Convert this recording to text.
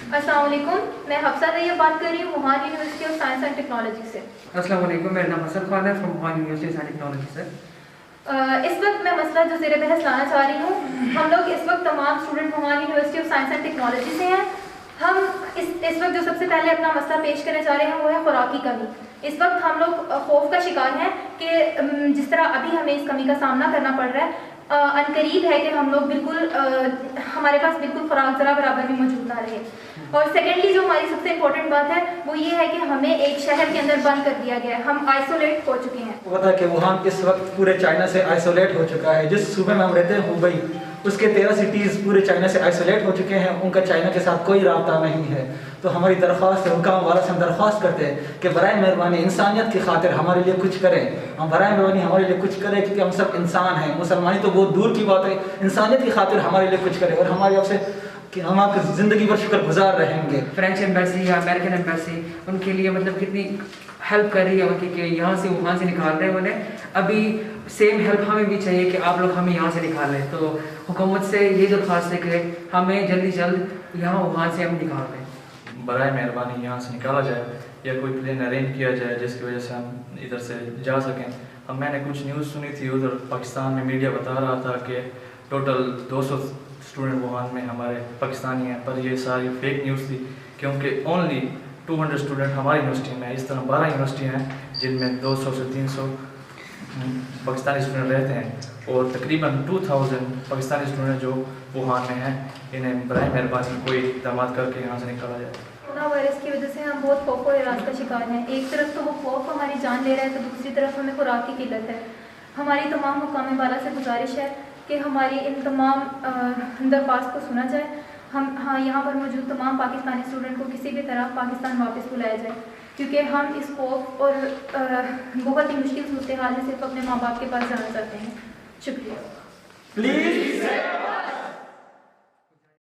अस्सलाम वालेकुम, मैं हफ्सा तैयब बात कर रही हूँ Wuhan university of science and technology से। अस्सलाम वालेकुम, मेरा नाम हसन खान है from Wuhan university science technology से। इस वक्त मैं मसला जो ज़ेर बहस लाना चाह रही हूँ, हम लोग इस वक्त तमाम student Wuhan university of science and technology से हैं। हम इस वक्त जो सबसे पहले अपना मसला पेश करने जा रहे हैं वो है खुराकी कमी। इस वक्त हम लोग खौफ का शिकार हैं कि जिस तरह अभी हमें इस कमी का सामना करना पड़ रहा है, अनकरीब है कि हम लोग बिल्कुल हमारे पास बिल्कुल खुराक ज़रा बराबर भी मौजूद ना रहे। और सेकेंडली जो हमारी सबसे इम्पोर्टेंट बात है वो ये है कि हमें एक शहर के अंदर बंद कर दिया गया है, हम आइसोलेट हो चुके हैं। पता है कि वुहान इस वक्त पूरे चाइना से आइसोलेट हो चुका है। जिस सूबे में हम रहते हैं हुबई, उसके 13 सिटीज़ पूरे चाइना से आइसोलेट हो चुके हैं। उनका चाइना के साथ कोई राब्ता नहीं है। तो हमारी दरख्वास्त है, हुकाम वाला से हम दरख्वास्त करते हैं कि बराए मेहरबानी इंसानियत की खातिर हमारे लिए कुछ करें। हम बराए मेहरबानी हमारे लिए कुछ करें, क्योंकि हम सब इंसान हैं। मुसलमानी तो बहुत दूर की बात है, इंसानियत की खातिर हमारे लिए कुछ करें। और हमारी आपसे कि हम आपकी ज़िंदगी भर शुक्रगुजार रहेंगे। फ्रेंच एम्बेसी या अमेरिकन एम्बेसी उनके लिए मतलब कितनी हेल्प कर रही है उनकी कि यहाँ से वुहान से निकाल रहे हैं उन्हें। अभी सेम हेल्प हमें भी चाहिए कि आप लोग हमें यहाँ से निकाल लें। तो हुकूमत से ये दरख्वास्त है कि हमें जल्दी जल्द यहाँ वुहान से हम निकाल दें। बराए मेहरबानी यहाँ से निकाला जाए या कोई प्लेन अरेंज किया जाए जिसकी वजह से हम इधर से जा सकें। अब मैंने कुछ न्यूज़ सुनी थी, उधर पाकिस्तान में मीडिया बता रहा था कि टोटल 200 स्टूडेंट वुहान में हमारे पाकिस्तानी हैं, पर ये सारी फेक न्यूज़ थी, क्योंकि ओनली 200 स्टूडेंट हमारी यूनिवर्सिटी में है। इस तरह 12 यूनिवर्सिटी हैं जिनमें 200 से 300 पाकिस्तानी स्टूडेंट रहते हैं और तकरीबन 2000 पाकिस्तानी स्टूडेंट जो वुहान में हैं, इन्हें बराए मेहरबानी कोई इक़दाम करके यहाँ से निकाला जाए। कोरोना वायरस की वजह से हम बहुत खौफ और इराज का शिकार हैं। एक तरफ तो वो खौफ हमारी जान ले रहा है, तो दूसरी तरफ हमें खुराक की किल्लत है। हमारी तमाम मुकामी वाला से गुजारिश है कि हमारी इन तमाम दरख्वास्त को सुना जाए। हम यहाँ पर मौजूद तमाम पाकिस्तानी स्टूडेंट को किसी भी तरह पाकिस्तान वापस बुलाया जाए, क्योंकि हम इस खौफ और बहुत ही मुश्किल सूरत हाल में सिर्फ अपने माँ बाप के पास जाना चाहते हैं। शुक्रिया। प्लीज